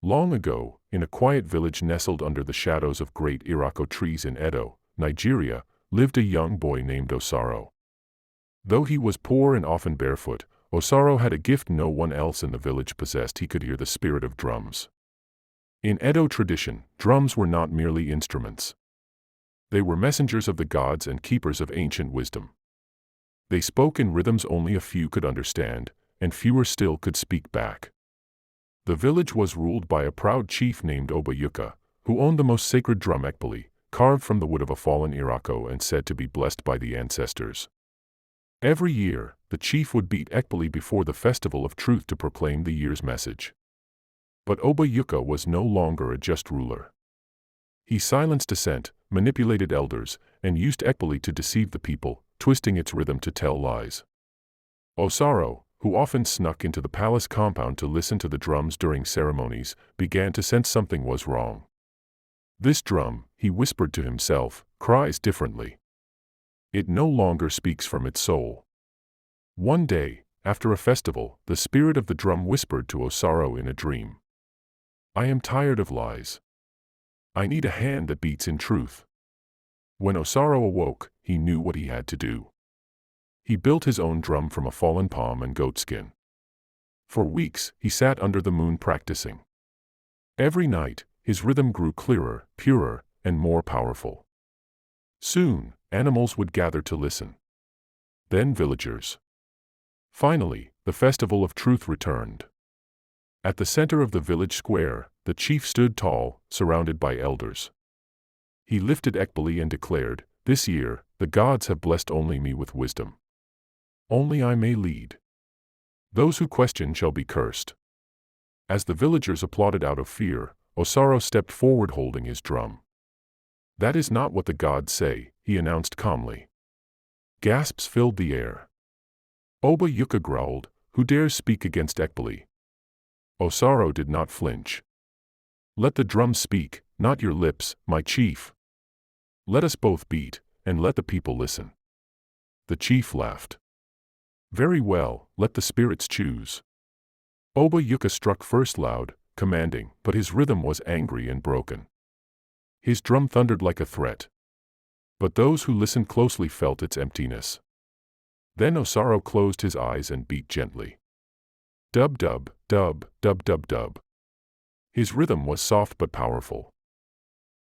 Long ago, in a quiet village nestled under the shadows of great Iroko trees in Edo, Nigeria, lived a young boy named Osaro. Though he was poor and often barefoot, Osaro had a gift no one else in the village possessed. He could hear the spirit of drums. In Edo tradition, drums were not merely instruments. They were messengers of the gods and keepers of ancient wisdom. They spoke in rhythms only a few could understand, and fewer still could speak back. The village was ruled by a proud chief named Obayuka, who owned the most sacred drum Ekpili, carved from the wood of a fallen Iroko and said to be blessed by the ancestors. Every year, the chief would beat Ekpili before the festival of truth to proclaim the year's message. But Obayuka was no longer a just ruler. He silenced dissent, manipulated elders, and used Ekpili to deceive the people, twisting its rhythm to tell lies. Osaro, who often snuck into the palace compound to listen to the drums during ceremonies, began to sense something was wrong. This drum, he whispered to himself, cries differently. It no longer speaks from its soul. One day, after a festival, the spirit of the drum whispered to Osaro in a dream. I am tired of lies. I need a hand that beats in truth. When Osaro awoke, he knew what he had to do. He built his own drum from a fallen palm and goatskin. For weeks, he sat under the moon practicing. Every night, his rhythm grew clearer, purer, and more powerful. Soon, animals would gather to listen. Then villagers. Finally, the festival of truth returned. At the center of the village square, the chief stood tall, surrounded by elders. He lifted Ekpili and declared, "This year, the gods have blessed only me with wisdom. Only I may lead. Those who question shall be cursed." As the villagers applauded out of fear, Osaro stepped forward holding his drum. "That is not what the gods say," he announced calmly. Gasps filled the air. Obayuka growled, "Who dares speak against Ekpili?" Osaro did not flinch. "Let the drum speak, not your lips, my chief. Let us both beat, and let the people listen." The chief laughed. "Very well, let the spirits choose." Obayuka struck first loud, commanding, but his rhythm was angry and broken. His drum thundered like a threat. But those who listened closely felt its emptiness. Then Osaro closed his eyes and beat gently. Dub dub, dub, dub dub dub. His rhythm was soft but powerful.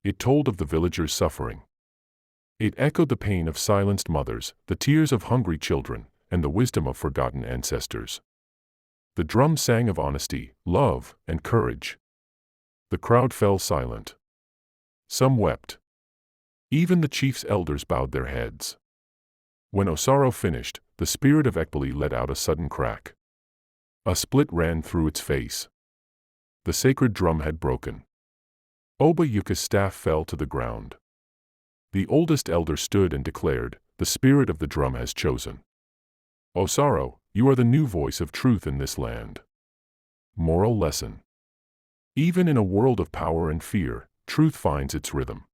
It told of the villagers' suffering. It echoed the pain of silenced mothers, the tears of hungry children, and the wisdom of forgotten ancestors. The drum sang of honesty, love, and courage. The crowd fell silent. Some wept. Even the chief's elders bowed their heads. When Osaro finished, the spirit of Ekpili let out a sudden crack. A split ran through its face. The sacred drum had broken. Obayuka's staff fell to the ground. The oldest elder stood and declared, "The spirit of the drum has chosen. Osaro, you are the new voice of truth in this land." Moral lesson. Even in a world of power and fear, truth finds its rhythm.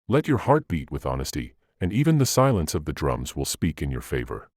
Let your heart beat with honesty, and even the silence of the drums will speak in your favor.